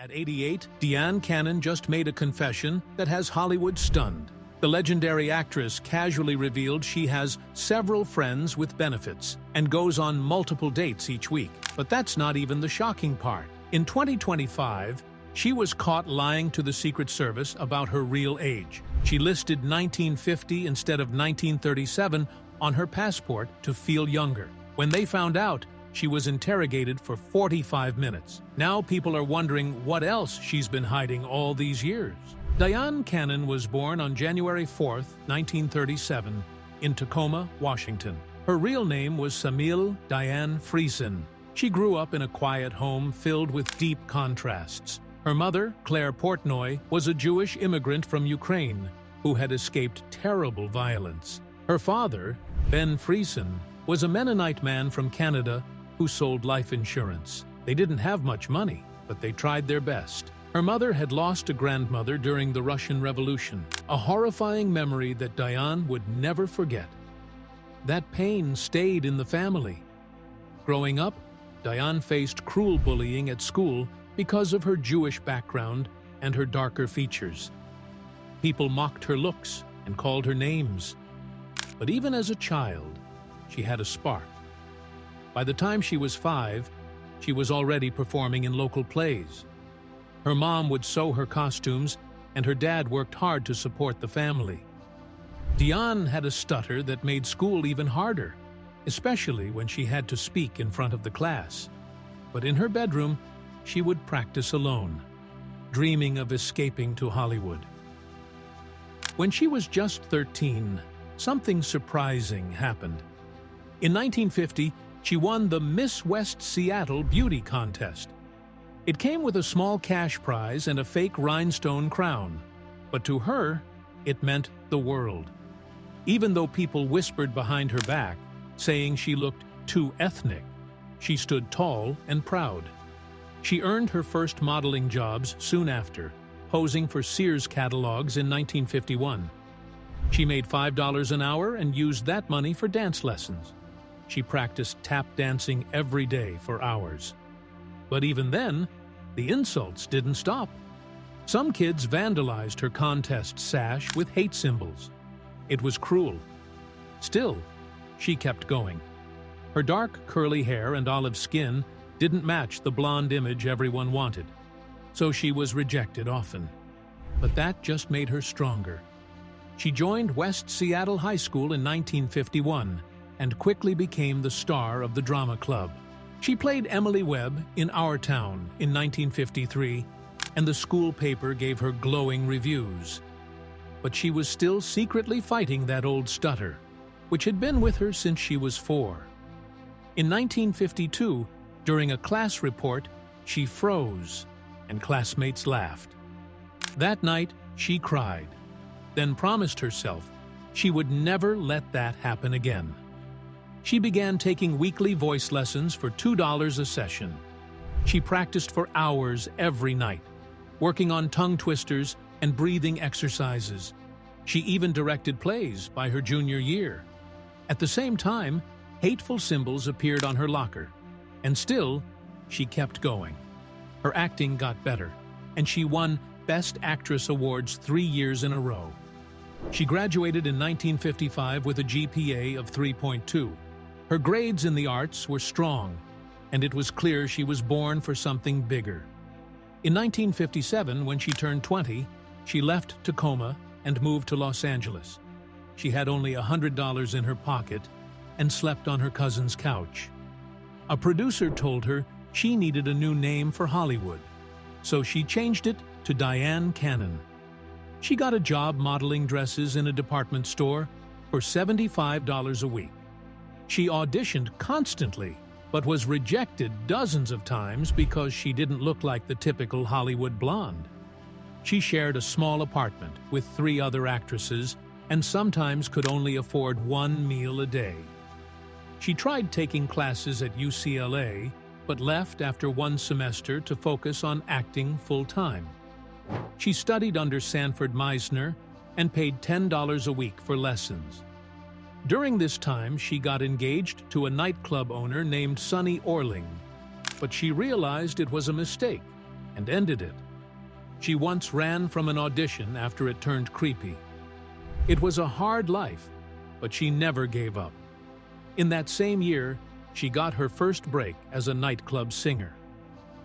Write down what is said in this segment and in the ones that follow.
At 88, Dyan Cannon just made a confession that has Hollywood stunned. The legendary actress casually revealed she has several friends with benefits and goes on multiple dates each week. But that's not even the shocking part. In 2025, she was caught lying to the Secret Service about her real age. She listed 1950 instead of 1937 on her passport to feel younger. When they found out, she was interrogated for 45 minutes. Now people are wondering what else she's been hiding all these years. Dyan Cannon was born on January 4, 1937, in Tacoma, Washington. Her real name was Samil Dyan Friesen. She grew up in a quiet home filled with deep contrasts. Her mother, Claire Portnoy, was a Jewish immigrant from Ukraine who had escaped terrible violence. Her father, Ben Friesen, was a Mennonite man from Canada who sold life insurance. They didn't have much money, but they tried their best. Her mother had lost a grandmother during the Russian Revolution, a horrifying memory that Dyan would never forget. That pain stayed in the family. Growing up, Dyan faced cruel bullying at school because of her Jewish background and her darker features. People mocked her looks and called her names. But even as a child, she had a spark. By the time she was 5, she was already performing in local plays. Her mom would sew her costumes, and her dad worked hard to support the family. Dyan had a stutter that made school even harder, especially when she had to speak in front of the class. But in her bedroom, she would practice alone, dreaming of escaping to Hollywood. When she was just 13, something surprising happened. In 1950, she won the Miss West Seattle Beauty Contest. It came with a small cash prize and a fake rhinestone crown, but to her, it meant the world. Even though people whispered behind her back, saying she looked too ethnic, she stood tall and proud. She earned her first modeling jobs soon after, posing for Sears catalogs in 1951. She made $5 an hour and used that money for dance lessons. She practiced tap dancing every day for hours. But even then, the insults didn't stop. Some kids vandalized her contest sash with hate symbols. It was cruel. Still, she kept going. Her dark, curly hair and olive skin didn't match the blonde image everyone wanted, so she was rejected often. But that just made her stronger. She joined West Seattle High School in 1951 and quickly became the star of the drama club. She played Emily Webb in Our Town in 1953, and the school paper gave her glowing reviews. But she was still secretly fighting that old stutter, which had been with her since she was 4. In 1952, during a class report, she froze, and classmates laughed. That night, she cried, then promised herself she would never let that happen again. She began taking weekly voice lessons for $2 a session. She practiced for hours every night, working on tongue twisters and breathing exercises. She even directed plays by her junior year. At the same time, hateful symbols appeared on her locker, and still, she kept going. Her acting got better, and she won Best Actress awards 3 years in a row. She graduated in 1955 with a GPA of 3.2. Her grades in the arts were strong, and it was clear she was born for something bigger. In 1957, when she turned 20, she left Tacoma and moved to Los Angeles. She had only $100 in her pocket and slept on her cousin's couch. A producer told her she needed a new name for Hollywood, so she changed it to Dyan Cannon. She got a job modeling dresses in a department store for $75 a week. She auditioned constantly, but was rejected dozens of times because she didn't look like the typical Hollywood blonde. She shared a small apartment with 3 other actresses and sometimes could only afford 1 meal a day. She tried taking classes at UCLA, but left after 1 semester to focus on acting full-time. She studied under Sanford Meisner and paid $10 a week for lessons. During this time, she got engaged to a nightclub owner named Sonny Orling, but she realized it was a mistake. and ended it. She once ran from an audition after it turned creepy. It was a hard life, but she never gave up. In that same year, she got her first break as a nightclub singer.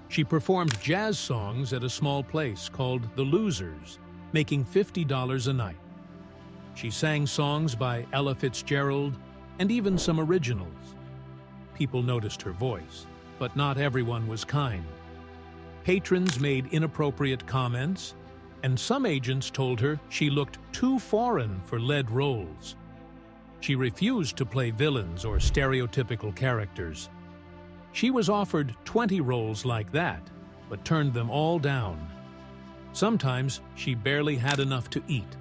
She performed jazz songs at a small place called The Losers, making $50 a night. She sang songs by Ella Fitzgerald and even some originals. People noticed her voice, but not everyone was kind. Patrons made inappropriate comments, and some agents told her she looked too foreign for lead roles. She refused to play villains or stereotypical characters. She was offered 20 roles like that, but turned them all down. Sometimes she barely had enough to eat.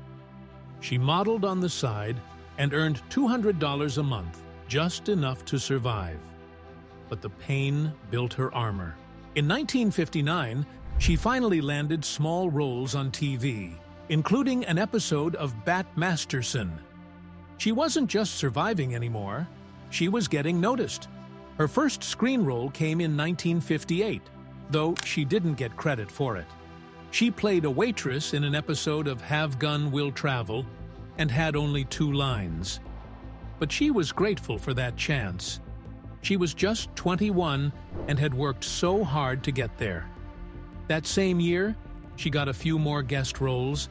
She modeled on the side and earned $200 a month, just enough to survive. But the pain built her armor. In 1959, she finally landed small roles on TV, including an episode of Bat Masterson. She wasn't just surviving anymore, she was getting noticed. Her first screen role came in 1958, though she didn't get credit for it. She played a waitress in an episode of Have Gun Will Travel and had only 2 lines. But she was grateful for that chance. She was just 21 and had worked so hard to get there. That same year, she got a few more guest roles,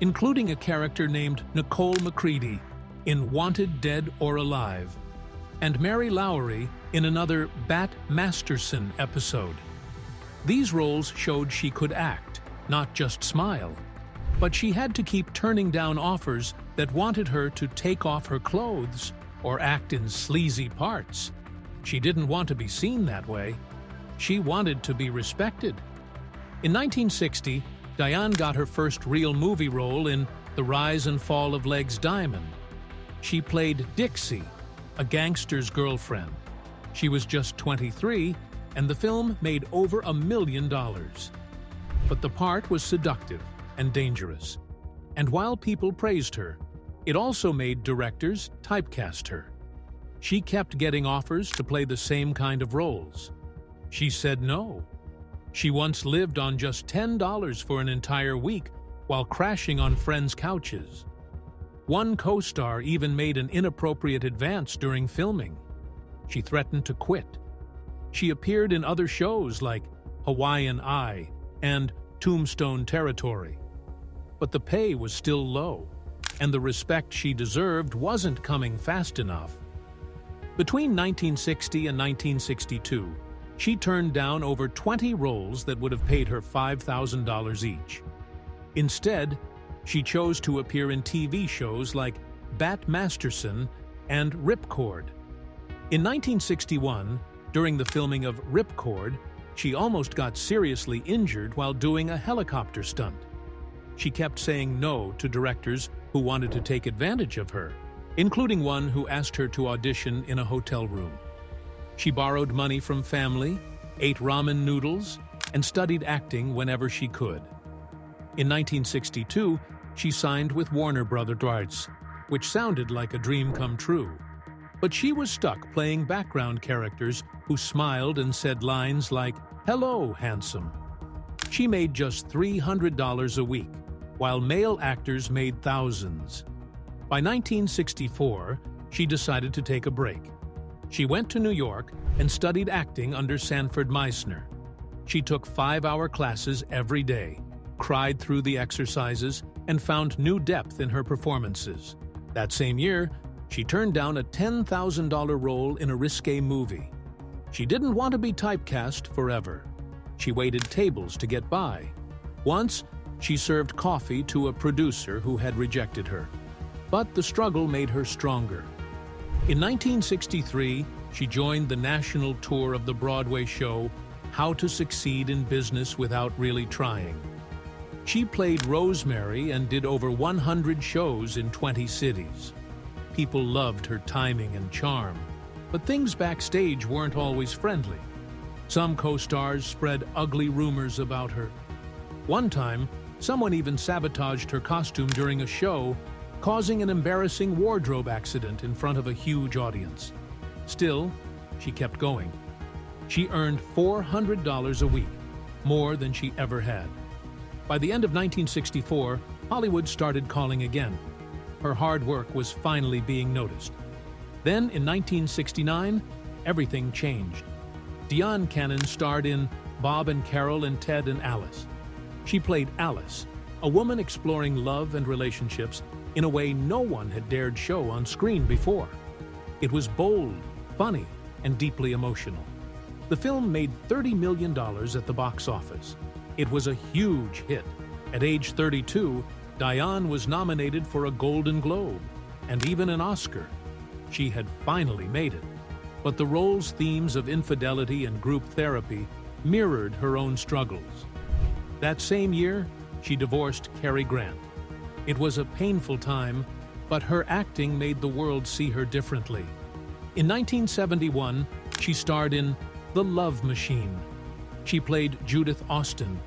including a character named Nicole McCready in Wanted Dead or Alive, and Mary Lowry in another Bat Masterson episode. These roles showed she could act, not just smile. But she had to keep turning down offers that wanted her to take off her clothes or act in sleazy parts. She didn't want to be seen that way. She wanted to be respected. In 1960, Dyan got her first real movie role in The Rise and Fall of Legs Diamond. She played Dixie, a gangster's girlfriend. She was just 23, and the film made over $1 million. But the part was seductive and dangerous. And while people praised her, it also made directors typecast her. She kept getting offers to play the same kind of roles. She said no. She once lived on just $10 for an entire week while crashing on friends' couches. One co-star even made an inappropriate advance during filming. She threatened to quit. She appeared in other shows like Hawaiian Eye and Tombstone Territory. But the pay was still low, and the respect she deserved wasn't coming fast enough. Between 1960 and 1962, she turned down over 20 roles that would have paid her $5,000 each. Instead, she chose to appear in TV shows like Bat Masterson and Ripcord. In 1961, during the filming of Ripcord, she almost got seriously injured while doing a helicopter stunt. She kept saying no to directors who wanted to take advantage of her, including one who asked her to audition in a hotel room. She borrowed money from family, ate ramen noodles, and studied acting whenever she could. In 1962, she signed with Warner Brothers, which sounded like a dream come true. But she was stuck playing background characters who smiled and said lines like, "Hello, handsome." She made just $300 a week, while male actors made thousands. By 1964, she decided to take a break. She went to New York and studied acting under Sanford Meisner. She took 5-hour classes every day, cried through the exercises, and found new depth in her performances. That same year, she turned down a $10,000 role in a risque movie. She didn't want to be typecast forever. She waited tables to get by. Once, she served coffee to a producer who had rejected her. But the struggle made her stronger. In 1963, she joined the national tour of the Broadway show How to Succeed in Business Without Really Trying. She played Rosemary and did over 100 shows in 20 cities. People loved her timing and charm, but things backstage weren't always friendly. Some co-stars spread ugly rumors about her. One time, someone even sabotaged her costume during a show, causing an embarrassing wardrobe accident in front of a huge audience. Still, she kept going. She earned $400 a week, more than she ever had. By the end of 1964, Hollywood started calling again. Her hard work was finally being noticed. Then, in 1969, everything changed. Dyan Cannon starred in Bob and Carol and Ted and Alice. She played Alice, a woman exploring love and relationships in a way no one had dared show on screen before. It was bold, funny, and deeply emotional. The film made $30 million at the box office. It was a huge hit. At age 32, Dyan was nominated for a Golden Globe and even an Oscar. She had finally made it. But the role's themes of infidelity and group therapy mirrored her own struggles. That same year, she divorced Cary Grant. It was a painful time, but her acting made the world see her differently. In 1971, she starred in The Love Machine. She played Judith Austin,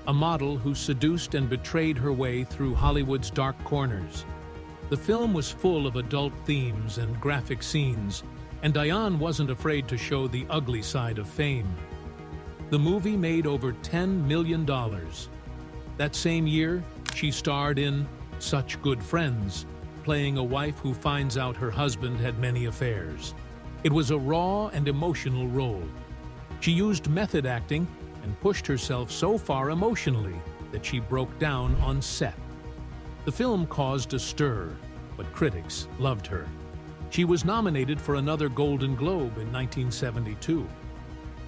a model who seduced and betrayed her way through Hollywood's dark corners. The film was full of adult themes and graphic scenes, and Dyan wasn't afraid to show the ugly side of fame. The movie made over $10 million. That same year, she starred in Such Good Friends, playing a wife who finds out her husband had many affairs. It was a raw and emotional role. She used method acting and pushed herself so far emotionally that she broke down on set. The film caused a stir, but critics loved her. She was nominated for another Golden Globe in 1972.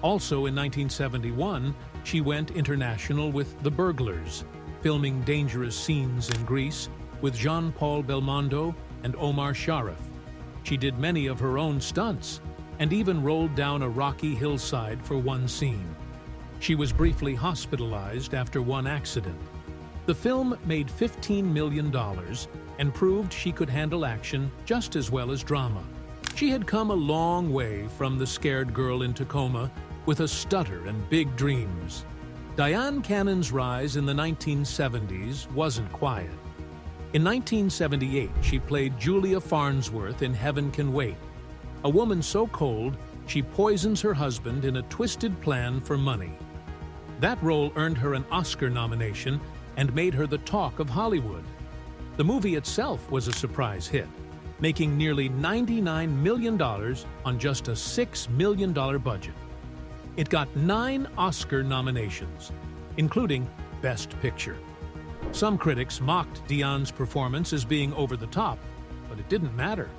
Also in 1971, she went international with The Burglars, filming dangerous scenes in Greece with Jean-Paul Belmondo and Omar Sharif. She did many of her own stunts and even rolled down a rocky hillside for one scene. She was briefly hospitalized after one accident. The film made $15 million and proved she could handle action just as well as drama. She had come a long way from the scared girl in Tacoma with a stutter and big dreams. Dyan Cannon's rise in the 1970s wasn't quiet. In 1978, she played Julia Farnsworth in Heaven Can Wait, a woman so cold she poisons her husband in a twisted plan for money. That role earned her an Oscar nomination and made her the talk of Hollywood. The movie itself was a surprise hit, making nearly $99 million on just a $6 million budget. It got 9 Oscar nominations, including Best Picture. Some critics mocked Dyan's performance as being over the top, but it didn't matter.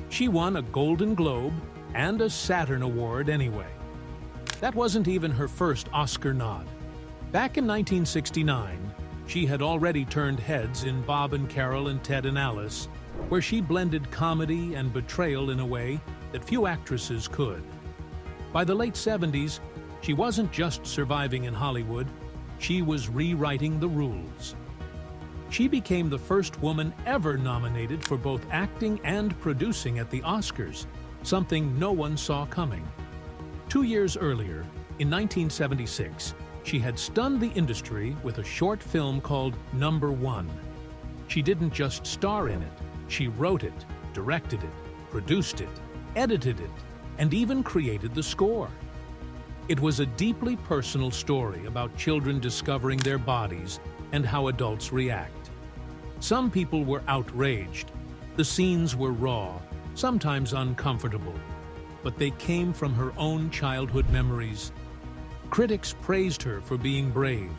She won a Golden Globe and a Saturn Award anyway. That wasn't even her first Oscar nod. Back in 1969, she had already turned heads in Bob and Carol and Ted and Alice, where she blended comedy and betrayal in a way that few actresses could. By the late 70s, she wasn't just surviving in Hollywood, she was rewriting the rules. She became the first woman ever nominated for both acting and producing at the Oscars, something no one saw coming. 2 years earlier, in 1976, she had stunned the industry with a short film called Number One. She didn't just star in it, she wrote it, directed it, produced it, edited it, and even created the score. It was a deeply personal story about children discovering their bodies and how adults react. Some people were outraged. The scenes were raw, sometimes uncomfortable, but they came from her own childhood memories. Critics praised her for being brave.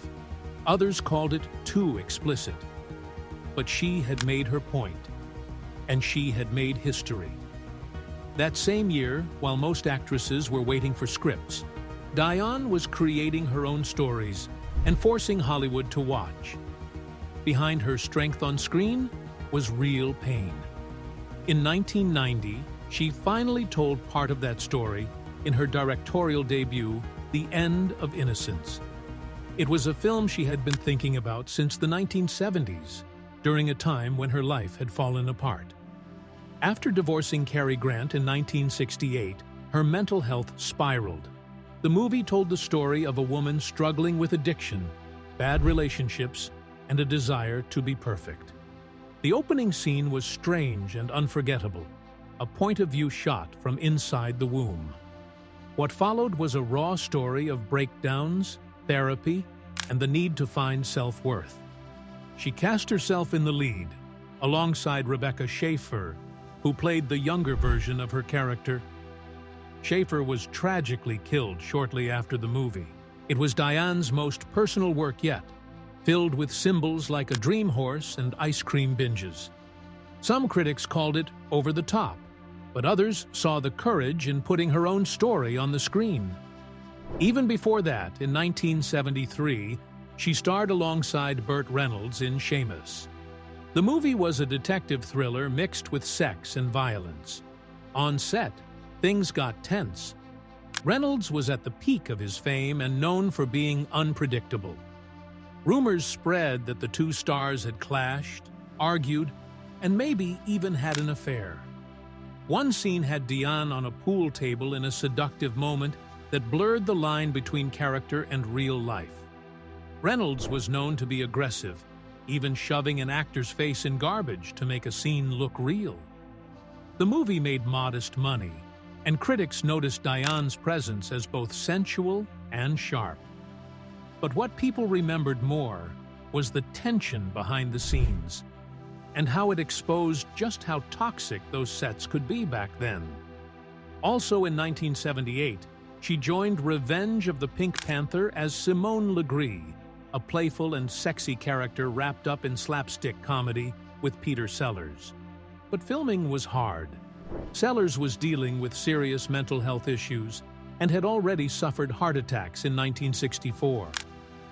Others called it too explicit. But she had made her point, and she had made history. That same year, while most actresses were waiting for scripts, Dyan was creating her own stories and forcing Hollywood to watch. Behind her strength on screen was real pain. In 1990, she finally told part of that story in her directorial debut, The End of Innocence. It was a film she had been thinking about since the 1970s, during a time when her life had fallen apart. After divorcing Cary Grant in 1968, her mental health spiraled. The movie told the story of a woman struggling with addiction, bad relationships, and a desire to be perfect. The opening scene was strange and unforgettable, a point-of-view shot from inside the womb. What followed was a raw story of breakdowns, therapy, and the need to find self-worth. She cast herself in the lead, alongside Rebecca Schaeffer, who played the younger version of her character. Schaeffer was tragically killed shortly after the movie. It was Dyan's most personal work yet, filled with symbols like a dream horse and ice cream binges. Some critics called it over the top, but others saw the courage in putting her own story on the screen. Even before that, in 1973, she starred alongside Burt Reynolds in Seamus. The movie was a detective thriller mixed with sex and violence. On set, things got tense. Reynolds was at the peak of his fame and known for being unpredictable. Rumors spread that the two stars had clashed, argued, and maybe even had an affair. One scene had Dyan on a pool table in a seductive moment that blurred the line between character and real life. Reynolds was known to be aggressive, even shoving an actor's face in garbage to make a scene look real. The movie made modest money, and critics noticed Dyan's presence as both sensual and sharp. But what people remembered more was the tension behind the scenes, and how it exposed just how toxic those sets could be back then. Also in 1978, she joined Revenge of the Pink Panther as Simone Legree, a playful and sexy character wrapped up in slapstick comedy with Peter Sellers. But filming was hard. Sellers was dealing with serious mental health issues and had already suffered heart attacks in 1964.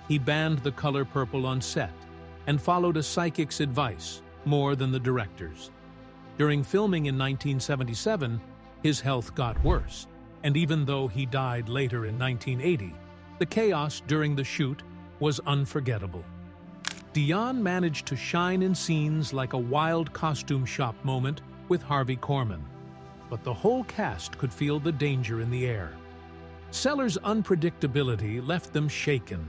He banned the color purple on set and followed a psychic's advice more than the director's. During filming in 1977, his health got worse, and even though he died later in 1980, the chaos during the shoot was unforgettable. Dyan managed to shine in scenes like a wild costume shop moment with Harvey Korman, but the whole cast could feel the danger in the air. Sellers' unpredictability left them shaken,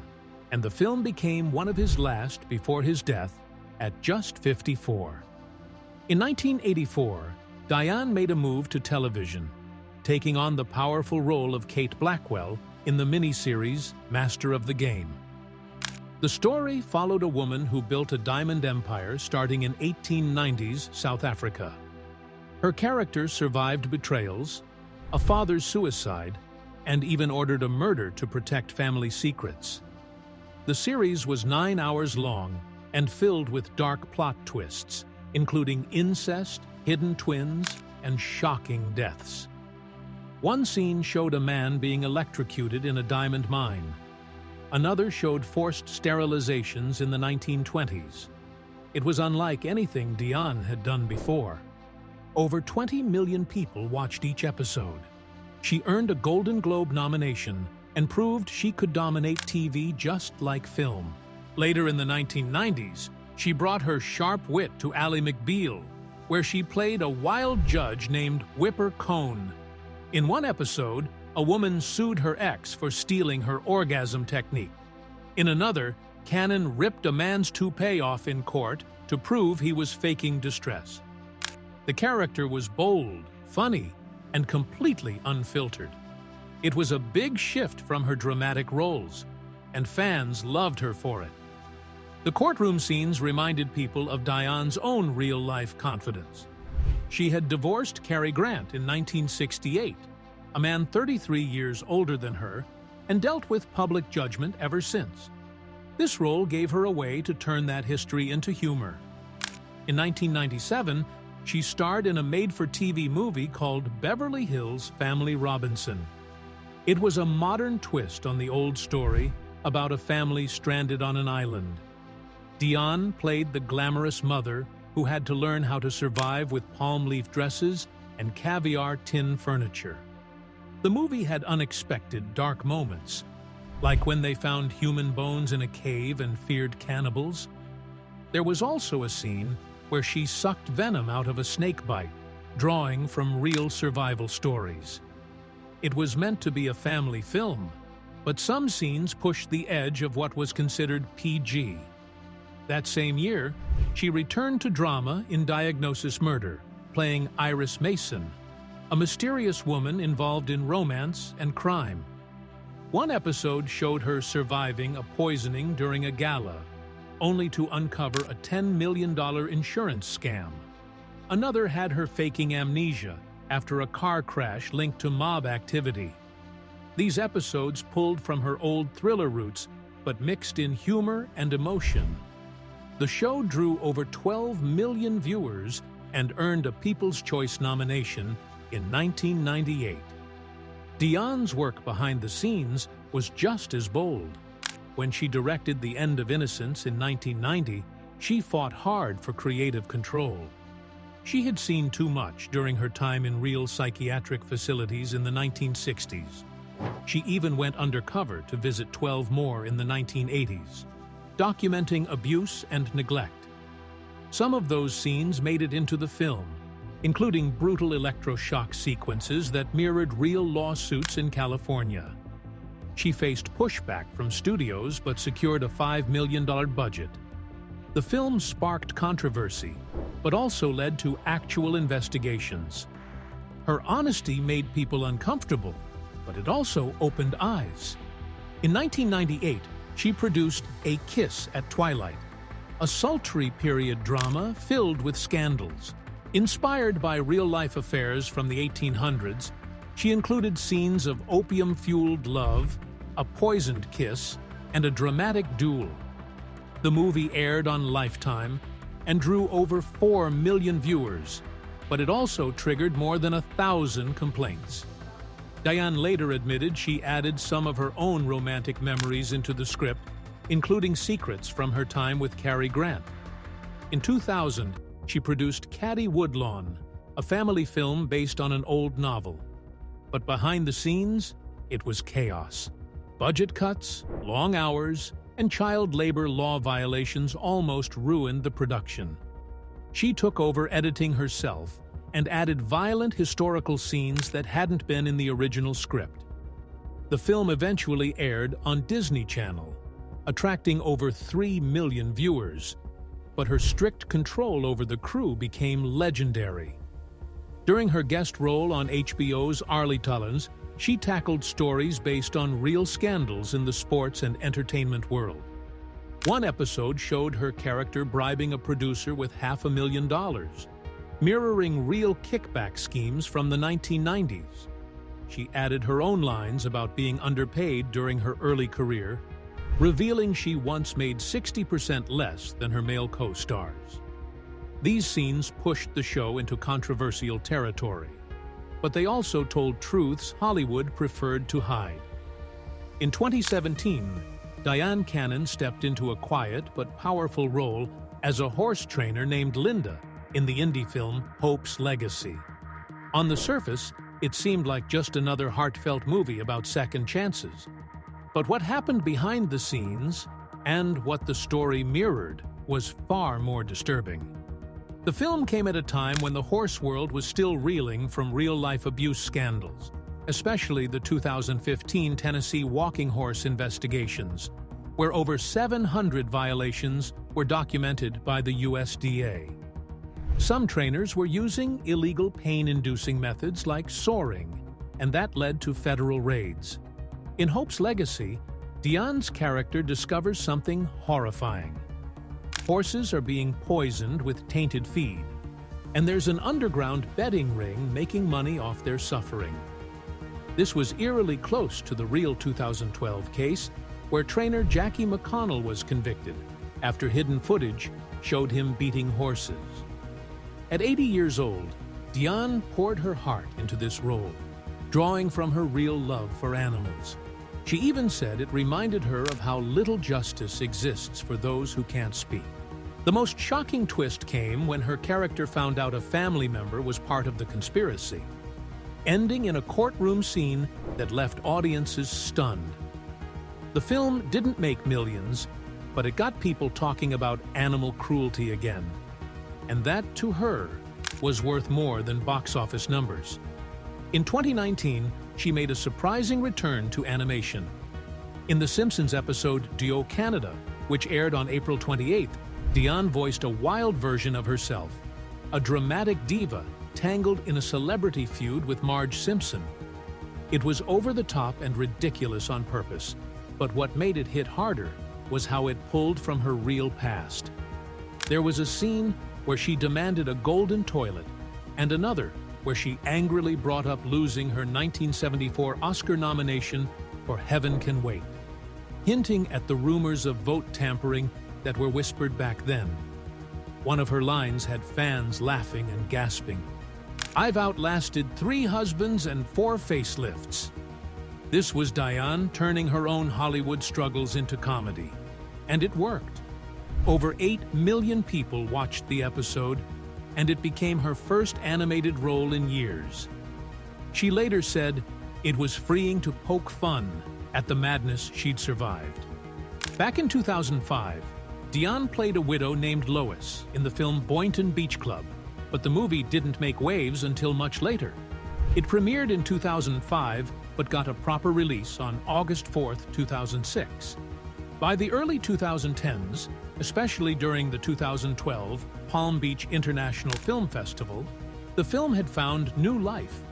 and the film became one of his last before his death at just 54. In 1984, Dyan made a move to television, taking on the powerful role of Kate Blackwell in the miniseries Master of the Game. The story followed a woman who built a diamond empire starting in 1890s South Africa. Her character survived betrayals, a father's suicide, and even ordered a murder to protect family secrets. The series was 9 hours long and filled with dark plot twists, including incest, hidden twins, and shocking deaths. One scene showed a man being electrocuted in a diamond mine. Another showed forced sterilizations in the 1920s. It was unlike anything Dyan had done before. Over 20 million people watched each episode. She earned a Golden Globe nomination and proved she could dominate TV just like film. Later in the 1990s, she brought her sharp wit to Ally McBeal, where she played a wild judge named Whipper Cone. In one episode, a woman sued her ex for stealing her orgasm technique. In another, Cannon ripped a man's toupee off in court to prove he was faking distress. The character was bold, funny, and completely unfiltered. It was a big shift from her dramatic roles, and fans loved her for it. The courtroom scenes reminded people of Dyan's own real-life confidence. She had divorced Cary Grant in 1968, a man 33 years older than her, and dealt with public judgment ever since. This role gave her a way to turn that history into humor. In 1997, she starred in a made-for-TV movie called Beverly Hills Family Robinson. It was a modern twist on the old story about a family stranded on an island. Dyan played the glamorous mother who had to learn how to survive with palm leaf dresses and caviar tin furniture. The movie had unexpected dark moments, like when they found human bones in a cave and feared cannibals. There was also a scene where she sucked venom out of a snake bite, drawing from real survival stories. It was meant to be a family film, but some scenes pushed the edge of what was considered PG. That same year, she returned to drama in Diagnosis Murder, playing Iris Mason, a mysterious woman involved in romance and crime. One episode showed her surviving a poisoning during a gala, only to uncover a $10 million insurance scam. Another had her faking amnesia after a car crash linked to mob activity. These episodes pulled from her old thriller roots, but mixed in humor and emotion. The show drew over 12 million viewers and earned a People's Choice nomination in 1998. Dyan's work behind the scenes was just as bold. When she directed The End of Innocence in 1990, she fought hard for creative control. She had seen too much during her time in real psychiatric facilities in the 1960s. She even went undercover to visit 12 more in the 1980s, documenting abuse and neglect. Some of those scenes made it into the film, including brutal electroshock sequences that mirrored real lawsuits in California. She faced pushback from studios but secured a $5 million budget. The film sparked controversy, but also led to actual investigations. Her honesty made people uncomfortable, but it also opened eyes. In 1998, she produced A Kiss at Twilight, a sultry period drama filled with scandals. Inspired by real-life affairs from the 1800s, she included scenes of opium-fueled love, a poisoned kiss, and a dramatic duel. The movie aired on Lifetime and drew over 4 million viewers, but it also triggered more than 1,000 complaints. Dyan later admitted she added some of her own romantic memories into the script, including secrets from her time with Cary Grant. In 2000, she produced Caddy Woodlawn, a family film based on an old novel. But behind the scenes, it was chaos. Budget cuts, long hours, and child labor law violations almost ruined the production. She took over editing herself and added violent historical scenes that hadn't been in the original script. The film eventually aired on Disney Channel, attracting over 3 million viewers, but her strict control over the crew became legendary. During her guest role on HBO's Arlie Tullins, she tackled stories based on real scandals in the sports and entertainment world. One episode showed her character bribing a producer with $500,000, mirroring real kickback schemes from the 1990s. She added her own lines about being underpaid during her early career, revealing she once made 60% less than her male co-stars. These scenes pushed the show into controversial territory, but they also told truths Hollywood preferred to hide. In 2017, Dyan Cannon stepped into a quiet but powerful role as a horse trainer named Linda in the indie film Hope's Legacy. On the surface, it seemed like just another heartfelt movie about second chances. But what happened behind the scenes, and what the story mirrored, was far more disturbing. The film came at a time when the horse world was still reeling from real-life abuse scandals, especially the 2015 Tennessee walking horse investigations, where over 700 violations were documented by the USDA. Some trainers were using illegal pain-inducing methods like soring, and that led to federal raids. In Hope's Legacy, Dyan's character discovers something horrifying. Horses are being poisoned with tainted feed, and there's an underground betting ring making money off their suffering. This was eerily close to the real 2012 case, where trainer Jackie McConnell was convicted after hidden footage showed him beating horses. At 80 years old, Dyan poured her heart into this role, drawing from her real love for animals. She even said it reminded her of how little justice exists for those who can't speak. The most shocking twist came when her character found out a family member was part of the conspiracy, ending in a courtroom scene that left audiences stunned. The film didn't make millions, but it got people talking about animal cruelty again. And that, to her, was worth more than box office numbers. In 2019, she made a surprising return to animation. In The Simpsons episode Dyan Cannon, which aired on April 28th, Dyan voiced a wild version of herself, a dramatic diva tangled in a celebrity feud with Marge Simpson. It was over the top and ridiculous on purpose, but what made it hit harder was how it pulled from her real past. There was a scene where she demanded a golden toilet, and another where she angrily brought up losing her 1974 Oscar nomination for Heaven Can Wait, hinting at the rumors of vote tampering that were whispered back then. One of her lines had fans laughing and gasping. "I've outlasted 3 husbands and 4 facelifts." This was Dyan turning her own Hollywood struggles into comedy. And it worked. Over 8 million people watched the episode, and it became her first animated role in years. She later said it was freeing to poke fun at the madness she'd survived. Back in 2005, Dyan played a widow named Lois in the film Boynton Beach Club, but the movie didn't make waves until much later. It premiered in 2005, but got a proper release on August 4, 2006. By the early 2010s, especially during the 2012 Palm Beach International Film Festival, the film had found new life.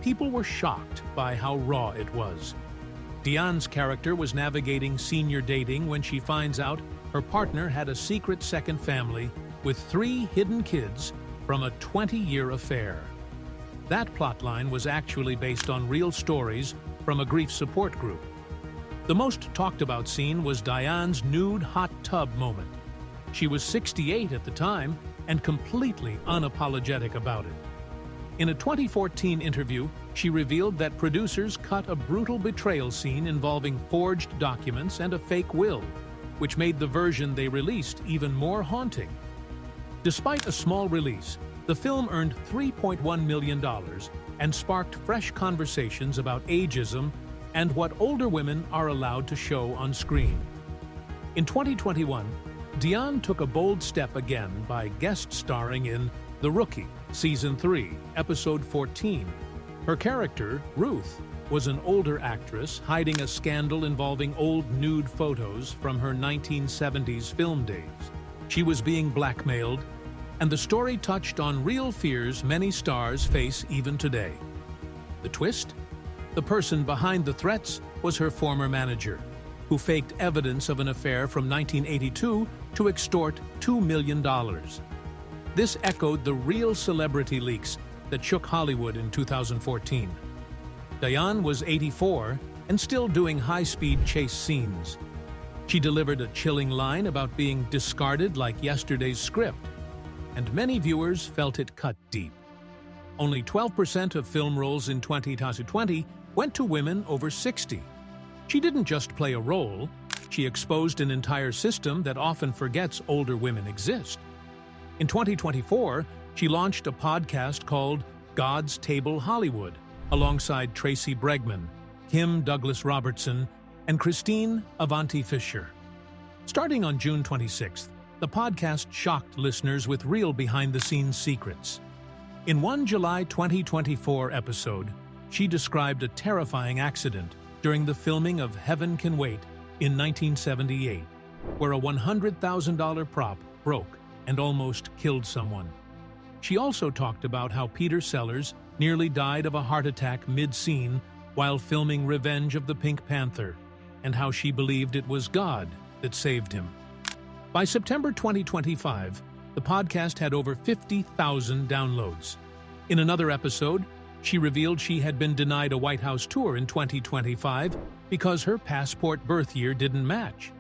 People were shocked by how raw it was. Dyan's character was navigating senior dating when she finds out her partner had a secret second family with 3 hidden kids from a 20-year affair. That plotline was actually based on real stories from a grief support group. The most talked about scene was Dyan's nude hot tub moment. She was 68 at the time and completely unapologetic about it. In a 2014 interview, she revealed that producers cut a brutal betrayal scene involving forged documents and a fake will, which made the version they released even more haunting. Despite a small release, the film earned $3.1 million and sparked fresh conversations about ageism and what older women are allowed to show on screen. In 2021, Dyan took a bold step again by guest starring in The Rookie, Season 3, Episode 14. Her character, Ruth, was an older actress hiding a scandal involving old nude photos from her 1970s film days. She was being blackmailed, and the story touched on real fears many stars face even today. The twist? The person behind the threats was her former manager, who faked evidence of an affair from 1982 to extort $2 million. This echoed the real celebrity leaks that shook Hollywood in 2014. Dyan was 84 and still doing high-speed chase scenes. She delivered a chilling line about being discarded like yesterday's script, and many viewers felt it cut deep. Only 12% of film roles in 2020 went to women over 60. She didn't just play a role, she exposed an entire system that often forgets older women exist. In 2024, she launched a podcast called God's Table Hollywood, alongside Tracy Bregman, Kim Douglas Robertson, and Christine Avanti Fisher. Starting on June 26th, the podcast shocked listeners with real behind-the-scenes secrets. In one July 2024 episode, she described a terrifying accident during the filming of Heaven Can Wait in 1978, where a $100,000 prop broke and almost killed someone. She also talked about how Peter Sellers nearly died of a heart attack mid-scene while filming Revenge of the Pink Panther, and how she believed it was God that saved him. By September 2025, the podcast had over 50,000 downloads. In another episode, she revealed she had been denied a White House tour in 2025 because her passport birth year didn't match.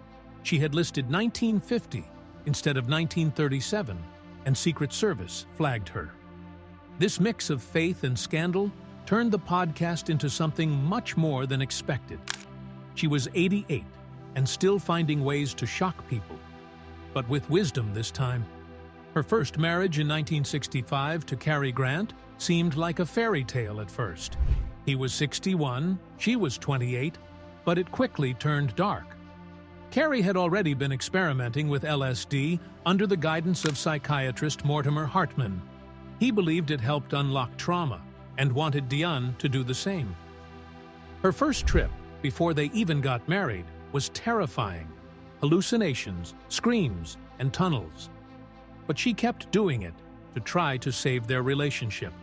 She had listed 1950 instead of 1937, and Secret Service flagged her. This mix of faith and scandal turned the podcast into something much more than expected. She was 88 and still finding ways to shock people, but with wisdom this time. Her first marriage in 1965 to Cary Grant seemed like a fairy tale at first. He was 61, she was 28, but it quickly turned dark. Cary had already been experimenting with LSD under the guidance of psychiatrist Mortimer Hartman. He believed it helped unlock trauma and wanted Dyan to do the same. Her first trip, before they even got married, was terrifying. Hallucinations, screams, and tunnels. But she kept doing it to try to save their relationship.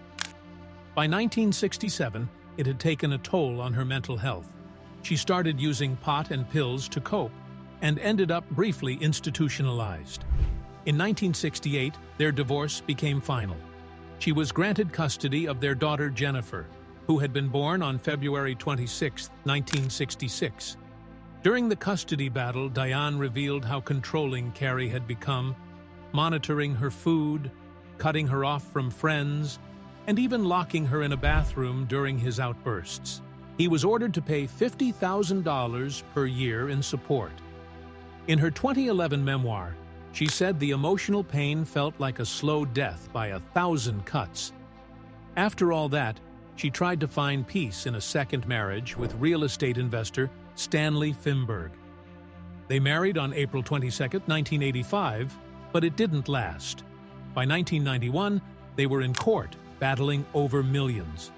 By 1967, it had taken a toll on her mental health. She started using pot and pills to cope and ended up briefly institutionalized. In 1968, their divorce became final. She was granted custody of their daughter Jennifer, who had been born on February 26, 1966. During the custody battle, Dyan revealed how controlling Cary had become, monitoring her food, cutting her off from friends, and even locking her in a bathroom during his outbursts. He was ordered to pay $50,000 per year in support. In her 2011 memoir, she said the emotional pain felt like a slow death by 1,000 cuts. After all that, she tried to find peace in a second marriage with real estate investor Stanley Fimberg. They married on April 22, 1985, but it didn't last. By 1991, they were in court, battling over millions.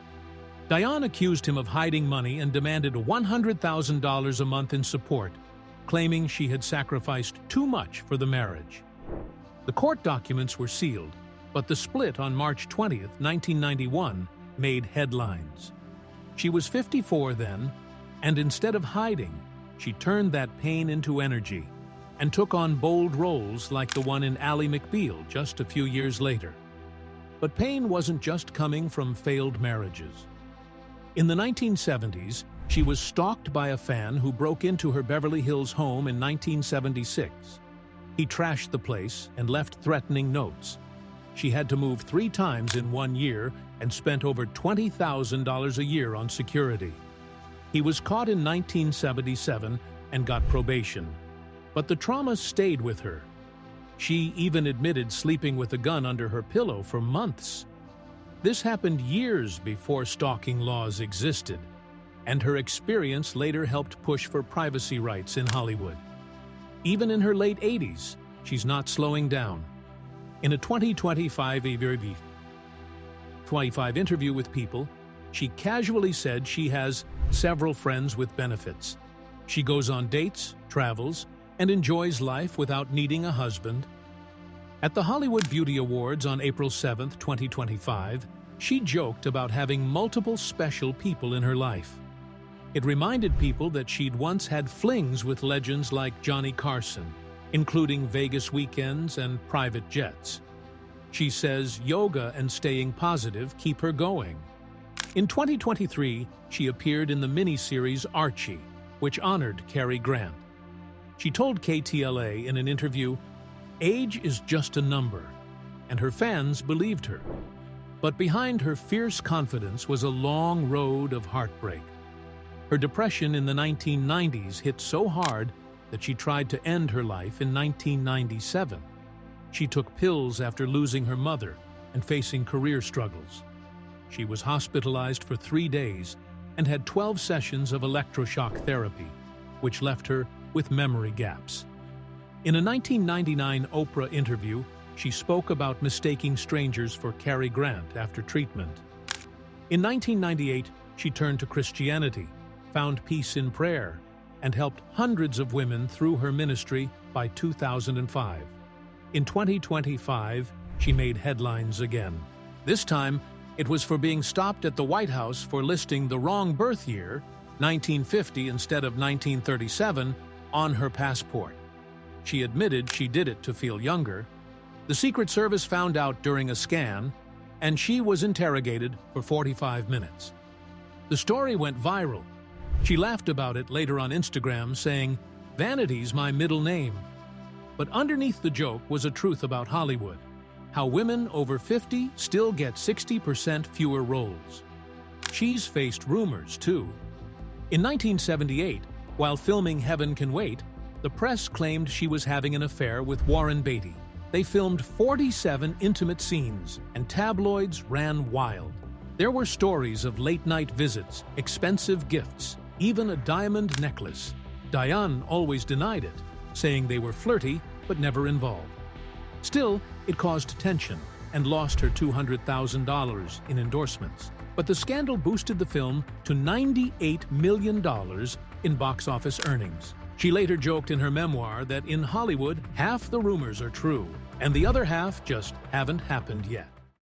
Dyan accused him of hiding money and demanded $100,000 a month in support, claiming she had sacrificed too much for the marriage. The court documents were sealed, but the split on March 20, 1991, made headlines. She was 54 then, and instead of hiding, she turned that pain into energy and took on bold roles like the one in Ally McBeal just a few years later. But pain wasn't just coming from failed marriages. In the 1970s, she was stalked by a fan who broke into her Beverly Hills home in 1976. He trashed the place and left threatening notes. She had to move 3 times in 1 year and spent over $20,000 a year on security. He was caught in 1977 and got probation, but the trauma stayed with her. She even admitted sleeping with a gun under her pillow for months. This happened years before stalking laws existed, and her experience later helped push for privacy rights in Hollywood. Even in her late 80s, she's not slowing down. In a 2025 interview with People, she casually said she has several friends with benefits. She goes on dates, travels, and enjoys life without needing a husband. At the Hollywood Beauty Awards on April 7, 2025, she joked about having multiple special people in her life. It reminded people that she'd once had flings with legends like Johnny Carson, including Vegas weekends and private jets. She says yoga and staying positive keep her going. In 2023, she appeared in the miniseries Archie, which honored Cary Grant. She told KTLA in an interview, "Age is just a number," and her fans believed her. But behind her fierce confidence was a long road of heartbreak. Her depression in the 1990s hit so hard that she tried to end her life in 1997. She took pills after losing her mother and facing career struggles. She was hospitalized for 3 days and had 12 sessions of electroshock therapy, which left her with memory gaps. In a 1999 Oprah interview, she spoke about mistaking strangers for Cary Grant after treatment. In 1998, she turned to Christianity, found peace in prayer, and helped hundreds of women through her ministry by 2005. In 2025, she made headlines again. This time, it was for being stopped at the White House for listing the wrong birth year, 1950 instead of 1937, on her passport. She admitted she did it to feel younger. The Secret Service found out during a scan, and she was interrogated for 45 minutes. The story went viral. She laughed about it later on Instagram, saying, "Vanity's my middle name." But underneath the joke was a truth about Hollywood, how women over 50 still get 60% fewer roles. She's faced rumors, too. In 1978, while filming Heaven Can Wait, the press claimed she was having an affair with Warren Beatty. They filmed 47 intimate scenes, and tabloids ran wild. There were stories of late-night visits, expensive gifts, even a diamond necklace. Dyan always denied it, saying they were flirty but never involved. Still, it caused tension and lost her $200,000 in endorsements. But the scandal boosted the film to $98 million in box office earnings. She later joked in her memoir that in Hollywood, half the rumors are true, and the other half just haven't happened yet.